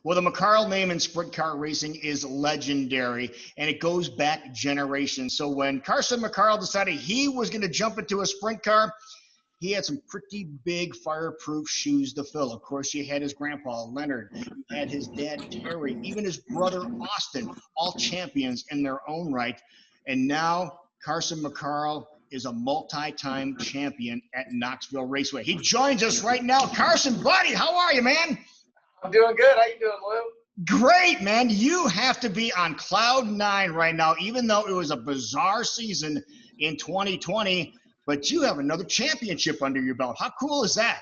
Well, the McCarl name in sprint car racing is legendary, and it goes back generations. So when Carson McCarl decided he was going to jump into a sprint car, he had some pretty big fireproof shoes to fill. Of course, you had his grandpa, Leonard. You had his dad, Terry, even his brother, Austin, all champions in their own right. And now Carson McCarl is a multi-time champion at Knoxville Raceway. He joins us right now. Carson, buddy, how are you, man? I'm doing good. How you doing, Lou? Great, man. You have to be on cloud nine right now, even though it was a bizarre season in 2020, but you have another championship under your belt. How cool is that?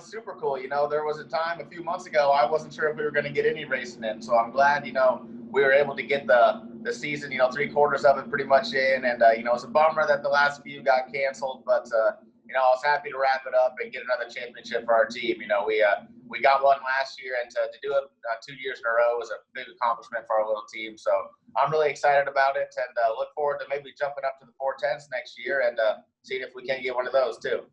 Super cool. You know, there was a time a few months ago I wasn't sure if we were going to get any racing in, so I'm glad, you know, we were able to get the season, you know, 3/4 of it pretty much in, and, you know, it's a bummer that the last few got canceled, but, you know, I was happy to wrap it up and get another championship for our team. You know, we got one last year, and to do it 2 years in a row was a big accomplishment for our little team. So I'm really excited about it, and look forward to maybe jumping up to the 410s next year and seeing if we can get one of those too.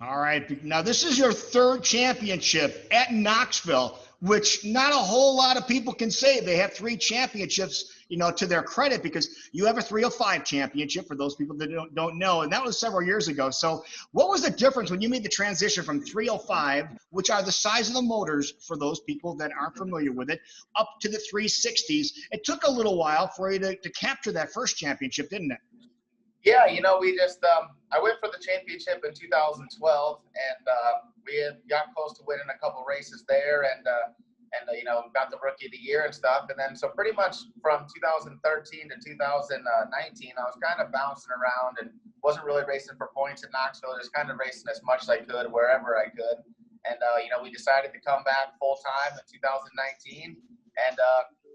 All right. Now, this is your third championship at Knoxville, which not a whole lot of people can say. They have 3 championships, you know, to their credit, because you have a 305 championship for those people that don't know, and that was several years ago. So what was the difference when you made the transition from 305, which are the size of the motors for those people that aren't familiar with it, up to the 360s? It took a little while for you to capture that first championship, didn't it? Yeah, you know, we just I went for the championship in 2012, and we had got close to winning a couple races there, and you know, got the rookie of the year and stuff. And then so pretty much from 2013 to 2019, I was kind of bouncing around and wasn't really racing for points in Knoxville, just kind of racing as much as I could wherever I could. And you know, we decided to come back full time in 2019, and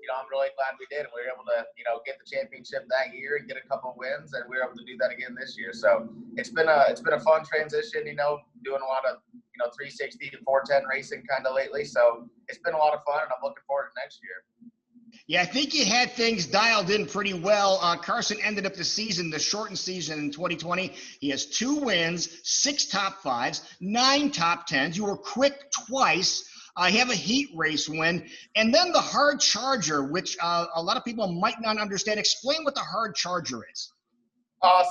you know, I'm really glad we did. We were able to, you know, get the championship that year and get a couple of wins, and we were able to do that again this year. So it's been a fun transition, you know, doing a lot of, you know, 360 to 410 racing kind of lately. So it's been a lot of fun, and I'm looking forward to next year. Yeah, I think you had things dialed in pretty well. Carson ended up the season, the shortened season in 2020. He has 2 wins, 6 top 5s, 9 top 10s. You were quick twice. You have a heat race win, and then the hard charger, which a lot of people might not understand. Explain what the hard charger is.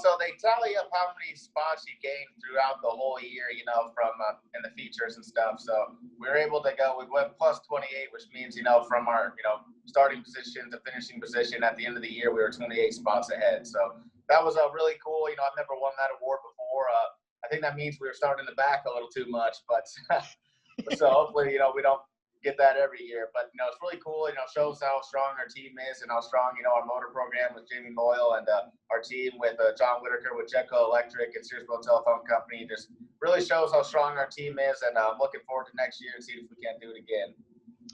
So they tally up how many spots you gained throughout the whole year, you know, from in the features and stuff. So we were able to go, we went plus 28, which means, you know, from our, you know, starting position to finishing position at the end of the year, we were 28 spots ahead. So that was really cool. You know, I've never won that award before. I think that means we were starting in the back a little too much, but so hopefully, you know, we don't get that every year. But, you know, it's really cool. You know, shows how strong our team is and how strong, you know, our motor program with Jamie Moyle and our team with John Whitaker with Jetco Electric and Searsville Telephone Company just really shows how strong our team is. And I'm looking forward to next year and see if we can do it again.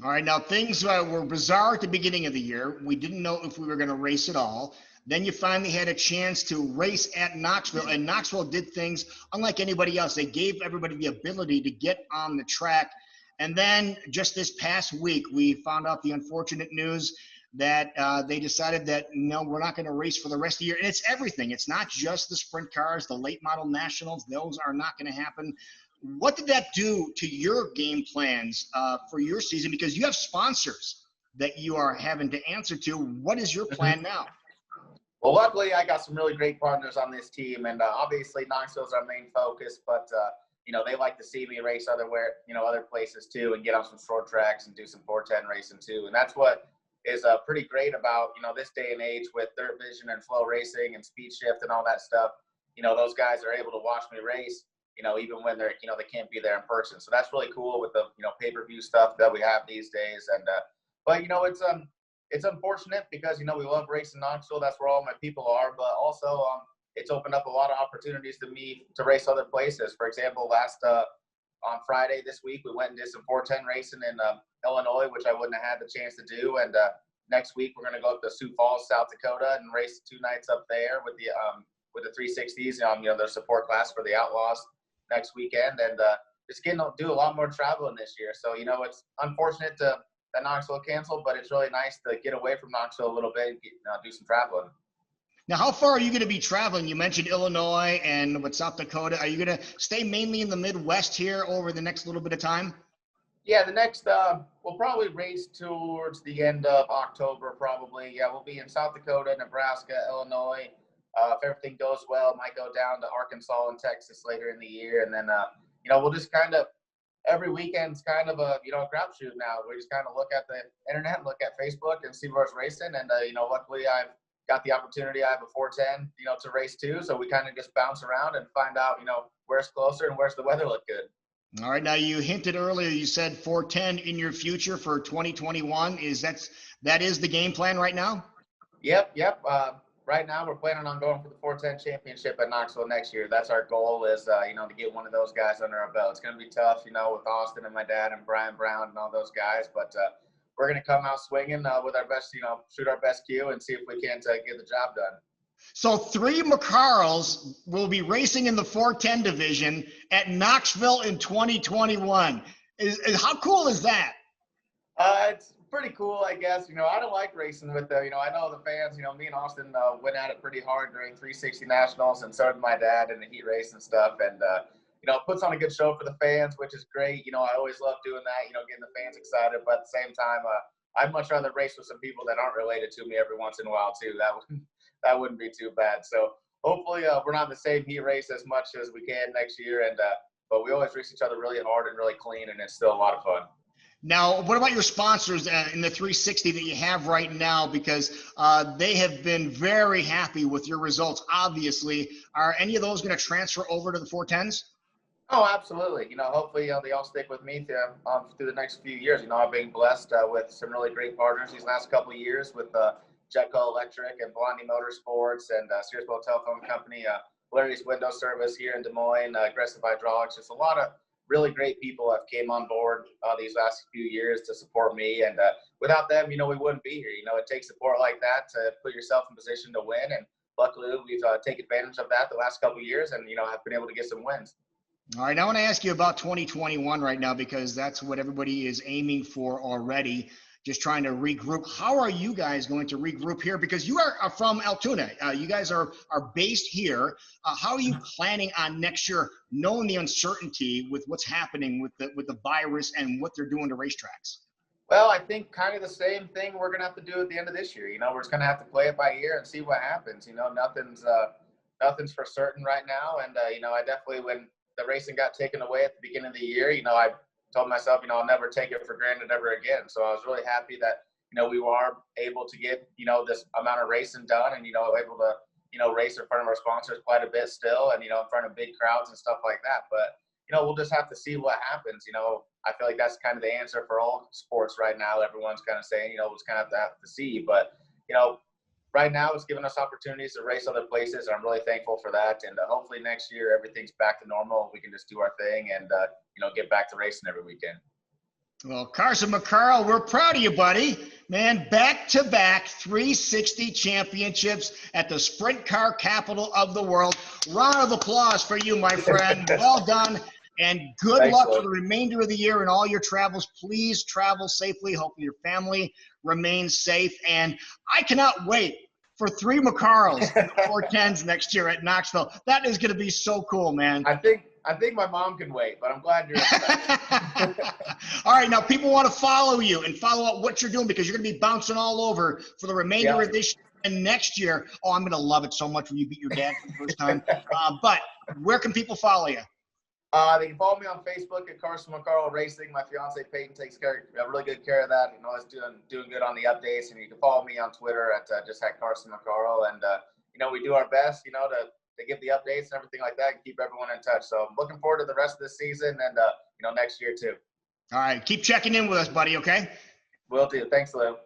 All right. Now, things were bizarre at the beginning of the year. We didn't know if we were going to race at all. Then you finally had a chance to race at Knoxville, and Knoxville did things unlike anybody else. They gave everybody the ability to get on the track. And then just this past week, we found out the unfortunate news that they decided that, no, we're not going to race for the rest of the year. And it's everything. It's not just the sprint cars, the late model nationals. Those are not going to happen. What did that do to your game plans for your season? Because you have sponsors that you are having to answer to. What is your plan now? Well, luckily, I got some really great partners on this team, and obviously Knoxville's our main focus, but you know, they like to see me race other places too, and get on some short tracks and do some 410 racing too. And that's what is pretty great about, you know, this day and age with Third Vision and Flow Racing and Speed Shift and all that stuff. You know, those guys are able to watch me race, you know, even when they're, you know, they can't be there in person. So that's really cool with the, you know, pay-per-view stuff that we have these days. And but you know, it's unfortunate because, you know, we love racing Knoxville. That's where all my people are. But also, it's opened up a lot of opportunities to me to race other places. For example, on Friday this week, we went and did some 410 racing in Illinois, which I wouldn't have had the chance to do. And next week, we're going to go up to Sioux Falls, South Dakota, and race 2 nights up there with the 360s. You know, their support class for the Outlaws next weekend, and just getting to do a lot more traveling this year. So, you know, it's unfortunate that Knoxville canceled, but it's really nice to get away from Knoxville a little bit and do some traveling. Now, how far are you going to be traveling? You mentioned Illinois and South Dakota. Are you going to stay mainly in the Midwest here over the next little bit of time? Yeah, the next, we'll probably race towards the end of October, probably. Yeah, we'll be in South Dakota, Nebraska, Illinois. If everything goes well, might go down to Arkansas and Texas later in the year. And then, we'll just kind of, every weekend's kind of a, a crapshoot now. We just kind of look at the internet, look at Facebook and see where it's racing. And, luckily I've got the opportunity. I have a 410, to race too. So we kind of just bounce around and find out, where's closer and where's the weather look good. All right. Now you hinted earlier, you said 410 in your future for 2021. That is the game plan right now? Yep. Right now we're planning on going for the 410 championship at Knoxville next year. That's our goal is, to get one of those guys under our belt. It's going to be tough, with Austin and my dad and Brian Brown and all those guys, but we're going to come out swinging with our best, shoot our best cue and see if we can't get the job done. So 3 McCarls will be racing in the 410 division at Knoxville in 2021. How cool is that? It's pretty cool, I guess. I don't like racing with I know the fans, me and Austin went at it pretty hard during 360 Nationals, and so did my dad in the heat race and stuff. And, it puts on a good show for the fans, which is great. I always love doing that, getting the fans excited. But at the same time, I'd much rather race with some people that aren't related to me every once in a while, too. That wouldn't be too bad. So hopefully we're not in the same heat race as much as we can next year. And but we always race each other really hard and really clean, and it's still a lot of fun. Now, what about your sponsors in the 360 that you have right now? Because they have been very happy with your results, obviously. Are any of those going to transfer over to the 410s? Oh, absolutely. Hopefully they all stick with me through the next few years. I've been blessed with some really great partners these last couple of years with Jetco Electric and Blondie Motorsports and Searsville Telephone Company, Larry's Window Service here in Des Moines, Aggressive Hydraulics. Just a lot of really great people have came on board these last few years to support me. And without them, we wouldn't be here. It takes support like that to put yourself in position to win. And luckily, we've taken advantage of that the last couple of years and, have been able to get some wins. All right, I want to ask you about 2021 right now because that's what everybody is aiming for already, just trying to regroup. How are you guys going to regroup here? Because you are from Altoona. You guys are based here. How are you planning on next year, knowing the uncertainty with what's happening with the virus and what they're doing to racetracks? Well, I think kind of the same thing we're going to have to do at the end of this year. We're just going to have to play it by ear and see what happens. Nothing's for certain right now. And, I definitely, when the racing got taken away at the beginning of the year, I told myself, I'll never take it for granted ever again. So I was really happy that, we were able to get, this amount of racing done and, able to, race in front of our sponsors quite a bit still and, in front of big crowds and stuff like that. But, we'll just have to see what happens. I feel like that's kind of the answer for all sports right now. Everyone's kind of saying, we'll just kind of have to see. But, right now it's given us opportunities to race other places. And I'm really thankful for that. And hopefully next year, everything's back to normal. We can just do our thing and, get back to racing every weekend. Well, Carson McCarl, we're proud of you, buddy. Man, back-to-back 360 championships at the sprint car capital of the world. Round of applause for you, my friend. Well done. And good luck for the remainder of the year and all your travels. Please travel safely. Hopefully your family remains safe. And I cannot wait for 3 McCarls and 410s next year at Knoxville. That is going to be so cool, man. I think my mom can wait, but I'm glad you're excited. All right, now people want to follow you and follow up what you're doing because you're going to be bouncing all over for the remainder of this year and next year. Oh, I'm going to love it so much when you beat your dad for the first time. But where can people follow you? They can follow me on Facebook at Carson McCarl Racing. My fiance Peyton takes really good care of that. Is doing good on the updates. And you can follow me on Twitter at just at Carson McCarl. And we do our best, to give the updates and everything like that and keep everyone in touch. So I'm looking forward to the rest of the season and next year too. All right, keep checking in with us, buddy. Okay. Will do. Thanks, Lou.